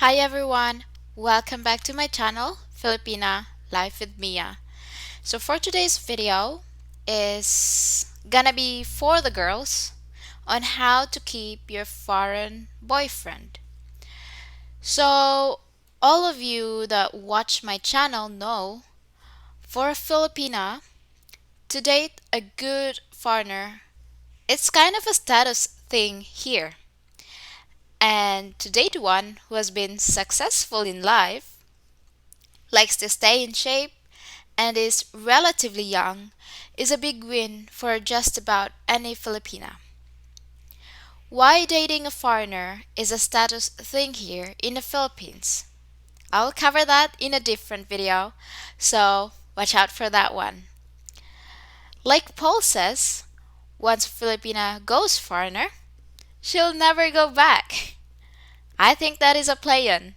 Hi everyone, welcome back to my channel, Filipina Life with Mia. So for today's video is gonna be for the girls on how to keep your foreign boyfriend. So all of you that watch my channel know for a Filipina to date a good foreigner, it's kind of a status thing here. And to date one who has been successful in life, likes to stay in shape, and is relatively young is a big win for just about any Filipina. Why dating a foreigner is a status thing here in the Philippines. I'll cover that in a different video, so watch out for that one. Like Paul says, once a Filipina goes foreigner, she'll never go back. I think that is a play-on.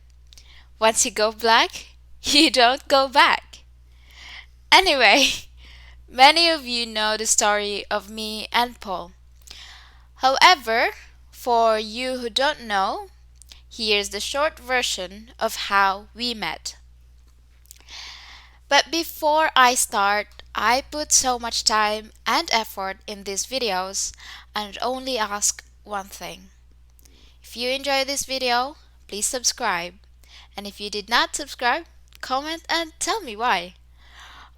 Once you go black, you don't go back. Anyway, many of you know the story of me and Paul. However, for you who don't know, here's the short version of how we met. But before I start, I put so much time and effort in these videos and only ask one thing. If you enjoy this video, please subscribe. And if you did not subscribe, comment and tell me why.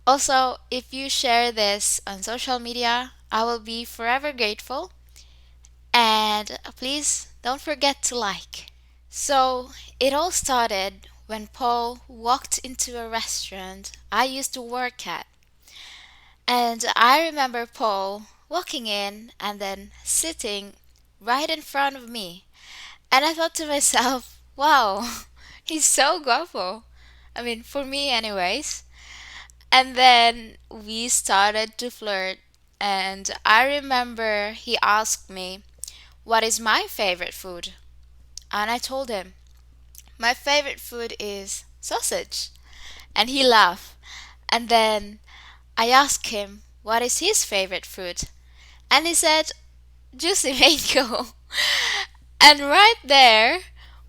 Also, if you share this on social media, I will be forever grateful. And please don't forget to like. So, it all started when Paul walked into a restaurant I used to work at. And I remember Paul walking in and then sitting right in front of me. And I thought to myself, wow, he's so guapo. I mean, for me, anyways. And then we started to flirt, and I remember he asked me, what is my favorite food? And I told him, my favorite food is sausage. And he laughed. And then I asked him, what is his favorite food? And he said, juicy mango. And right there,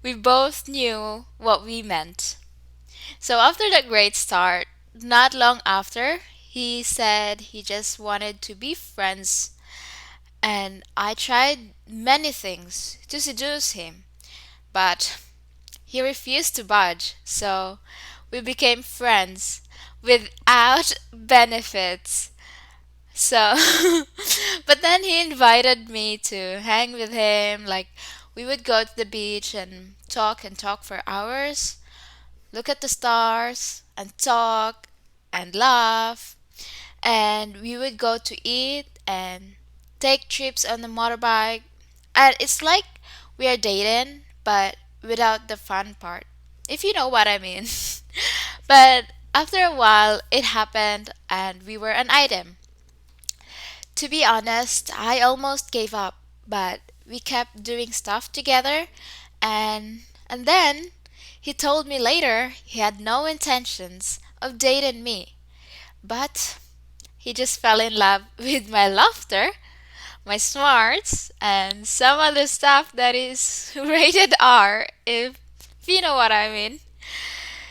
we both knew what we meant. So after that great start, not long after, he said he just wanted to be friends, and I tried many things to seduce him, but he refused to budge, so we became friends without benefits. So, but then he invited me to hang with him, like we would go to the beach and talk for hours, look at the stars and talk and laugh, and we would go to eat and take trips on the motorbike, and it's like we are dating but without the fun part, if you know what I mean. But after a while it happened and we were an item. To be honest, I almost gave up, but we kept doing stuff together, and then he told me later he had no intentions of dating me, but he just fell in love with my laughter, my smarts, and some other stuff that is rated R, if you know what I mean.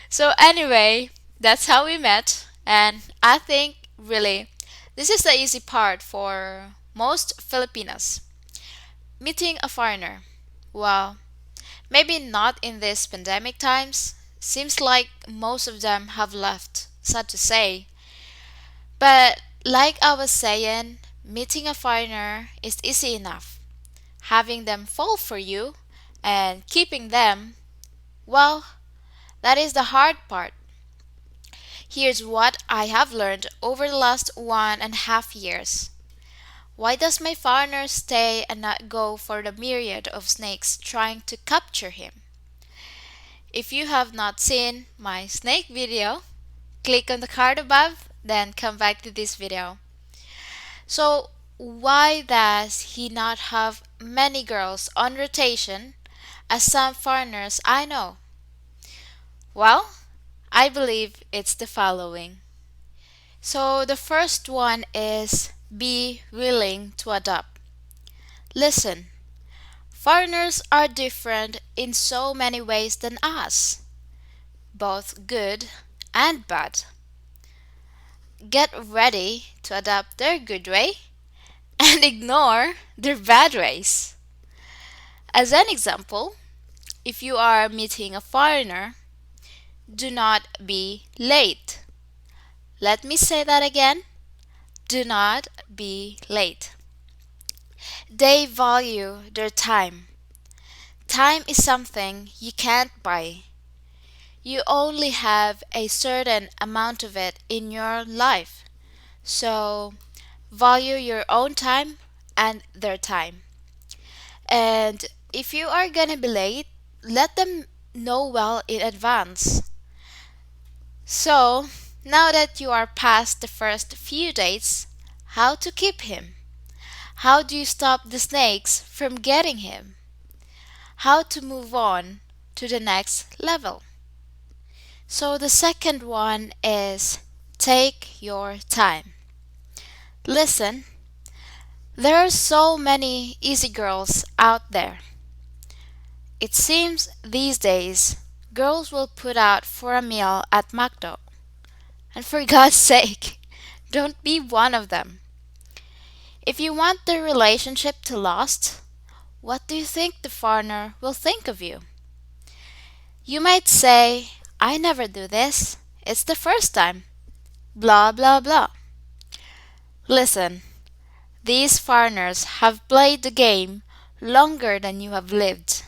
So anyway, that's how we met, and I think really this is the easy part for most Filipinas. Meeting a foreigner. Well, maybe not in these pandemic times. Seems like most of them have left, sad to say. But like I was saying, meeting a foreigner is easy enough. Having them fall for you and keeping them, well, that is the hard part. Here's what I have learned over the last 1.5 years. Why does my foreigner stay and not go for the myriad of snakes trying to capture him? If you have not seen my snake video, click on the card above, then come back to this video. So, why does he not have many girls on rotation as some foreigners I know? Well, I believe it's the following. So, the first one is be willing to adapt. Listen, Foreigners are different in so many ways than us, both good and bad. Get ready to adopt their good way and ignore their bad ways. As an example, if you are meeting a foreigner, do not be late. Let me say that again. Do not be late. They value their time. Time is something you can't buy. You only have a certain amount of it in your life. So, value your own time and their time. And if you are gonna be late, let them know well in advance. So, now that you are past the first few dates, how to keep him? How do you stop the snakes from getting him? How to move on to the next level? So, the second one is take your time. Listen, there are so many easy girls out there. It seems these days girls will put out for a meal at McDo. And for God's sake, don't be one of them. If you want the relationship to last, what do you think the foreigner will think of you? You might say, I never do this. It's the first time. Blah blah blah. Listen, these foreigners have played the game longer than you have lived.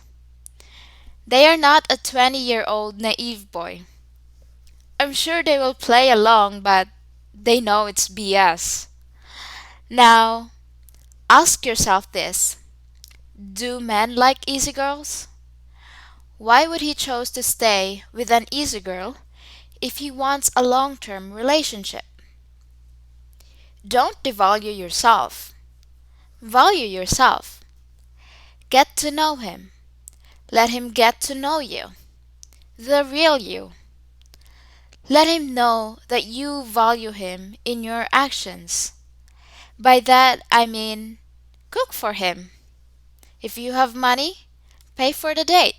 They are not a 20-year-old naive boy. I'm sure they will play along, but they know it's BS. Now, ask yourself this. Do men like easy girls? Why would he choose to stay with an easy girl if he wants a long-term relationship? Don't devalue yourself. Value yourself. Get to know him. Let him get to know you. The real you. Let him know that you value him in your actions. By that I mean cook for him. If you have money, pay for the date.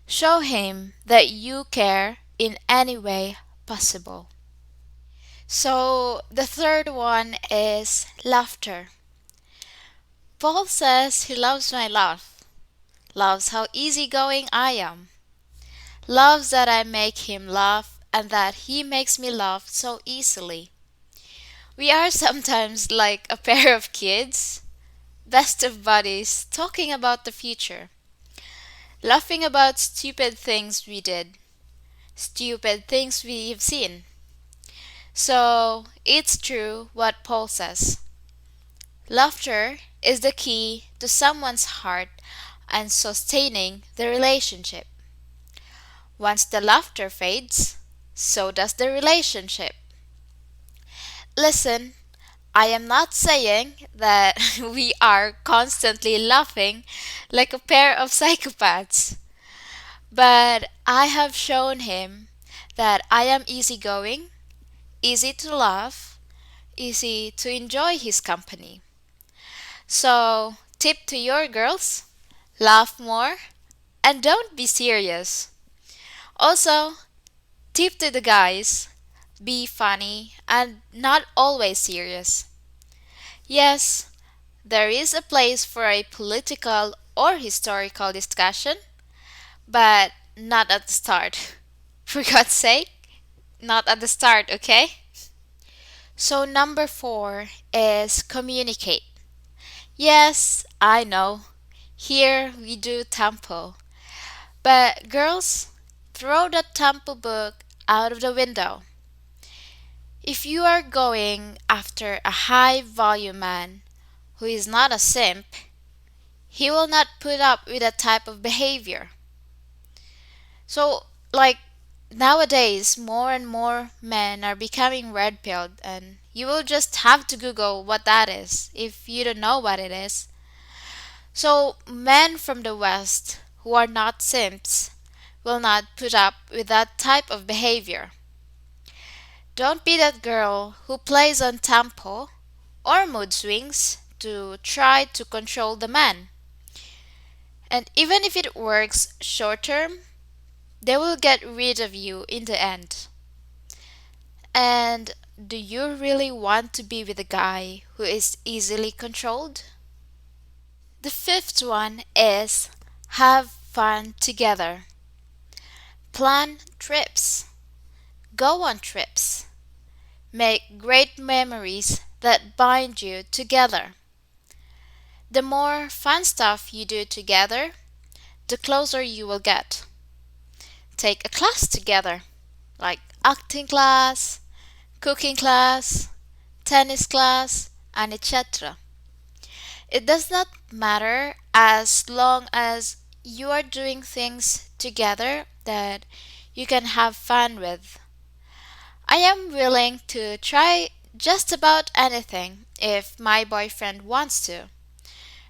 Show him that you care in any way possible. So the third one is laughter. Paul says he loves my laugh, loves how easygoing I am, loves that I make him laugh and that he makes me laugh so easily. We are sometimes like a pair of kids, best of buddies, talking about the future, laughing about stupid things we did, stupid things we've seen. So it's true what Paul says. Laughter is the key to someone's heart and sustaining the relationship. Once the laughter fades, so does the relationship. Listen, I am not saying that we are constantly laughing like a pair of psychopaths, but I have shown him that I am easygoing, easy to laugh, easy to enjoy his company. So, tip to your girls, laugh more and don't be serious. Also, tip to the guys, be funny and not always serious. Yes, there is a place for a political or historical discussion, but not at the start. For God's sake, not at the start, okay? So, number four is communicate. Yes, I know. Here we do tempo. But girls, throw the tempo book out of the window. If you are going after a high volume man who is not a simp, he will not put up with that type of behavior. So, like nowadays, more and more men are becoming red pilled, and you will just have to Google what that is if you don't know what it is. So, men from the West who are not simps will not put up with that type of behavior. Don't be that girl who plays on tempo or mood swings to try to control the man. And even if it works short term, they will get rid of you in the end. And do you really want to be with a guy who is easily controlled? The fifth one is have fun together. Plan trips. Go on trips. Make great memories that bind you together. The more fun stuff you do together, the closer you will get. Take a class together, like acting class, cooking class, tennis class, and etc. It does not matter as long as you are doing things together that you can have fun with. I am willing to try just about anything if my boyfriend wants to,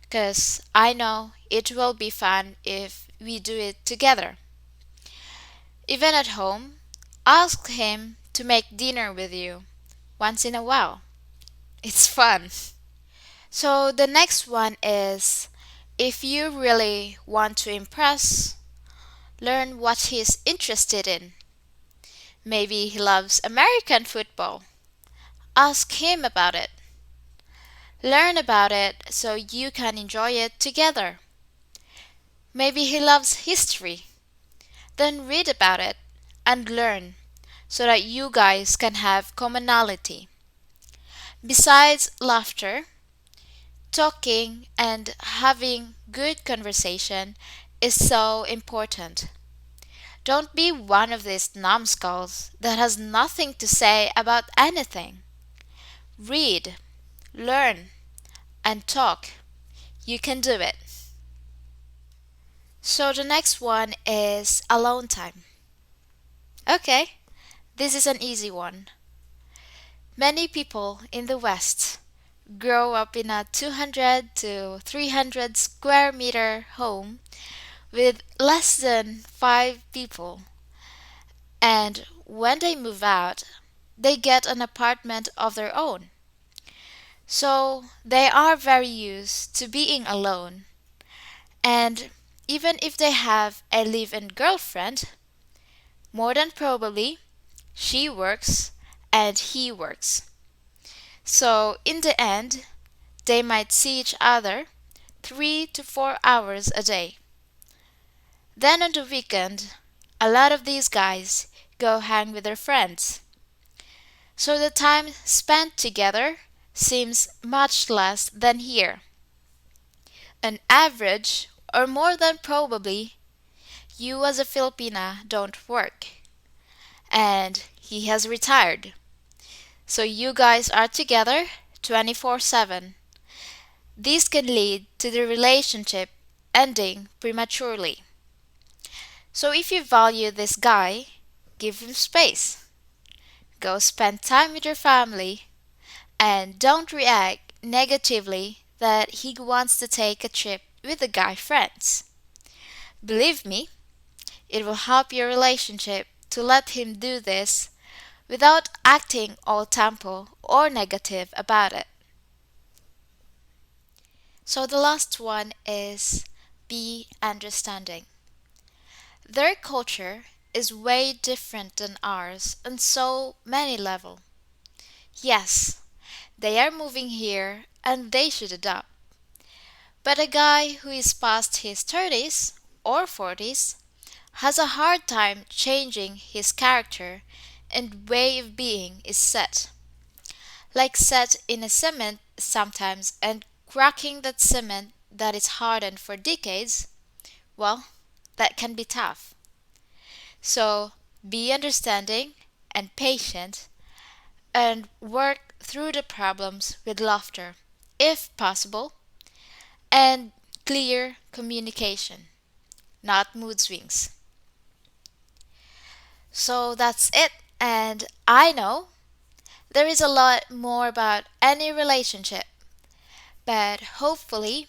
because I know it will be fun if we do it together. Even at home, ask him to make dinner with you once in a while. It's fun. So the next one is if you really want to impress, learn what he's interested in. Maybe he loves American football. Ask him about it. Learn about it so you can enjoy it together. Maybe he loves history. Then read about it and learn so that you guys can have commonality. Besides laughter, talking and having good conversation is so important. Don't be one of these numbskulls that has nothing to say about anything. Read, learn, and talk. You can do it. So the next one is alone time. Okay, this is an easy one. Many people in the West grow up in a 200 to 300 square meter home with less than 5 people. And when they move out, they get an apartment of their own. So they are very used to being alone. And even if they have a live-in girlfriend, more than probably, she works and he works. So in the end, they might see each other 3 to 4 hours a day. Then on the weekend, a lot of these guys go hang with their friends. So the time spent together seems much less than here. On average, or more than probably, you as a Filipina don't work. And he has retired. So you guys are together 24/7. This can lead to the relationship ending prematurely. So if you value this guy, give him space. Go spend time with your family and don't react negatively that he wants to take a trip with the guy friends. Believe me, it will help your relationship to let him do this without acting all tempo or negative about it. So the last one is be understanding. Their culture is way different than ours on so many levels. Yes, they are moving here and they should adapt. But a guy who is past his 30s or 40s has a hard time changing his character and way of being is set. Like set in a cement sometimes and cracking that cement that is hardened for decades, well, that can be tough. So be understanding and patient and work through the problems with laughter, if possible, and clear communication, not mood swings. So that's it, and I know there is a lot more about any relationship, but hopefully,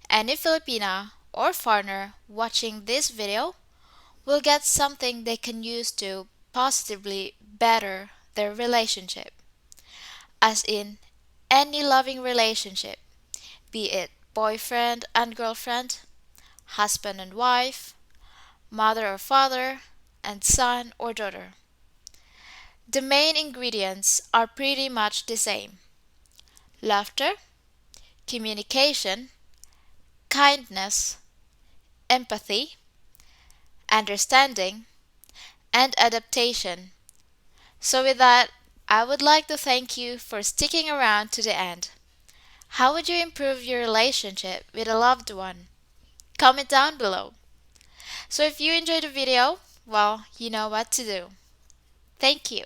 any Filipina or foreigner watching this video will get something they can use to positively better their relationship. As in any loving relationship, be it boyfriend and girlfriend, husband and wife, mother or father, and son or daughter. The main ingredients are pretty much the same: laughter, communication, kindness, empathy, understanding, and adaptation. So, with that, I would like to thank you for sticking around to the end. How would you improve your relationship with a loved one? Comment down below. So, if you enjoyed the video, well, you know what to do. Thank you.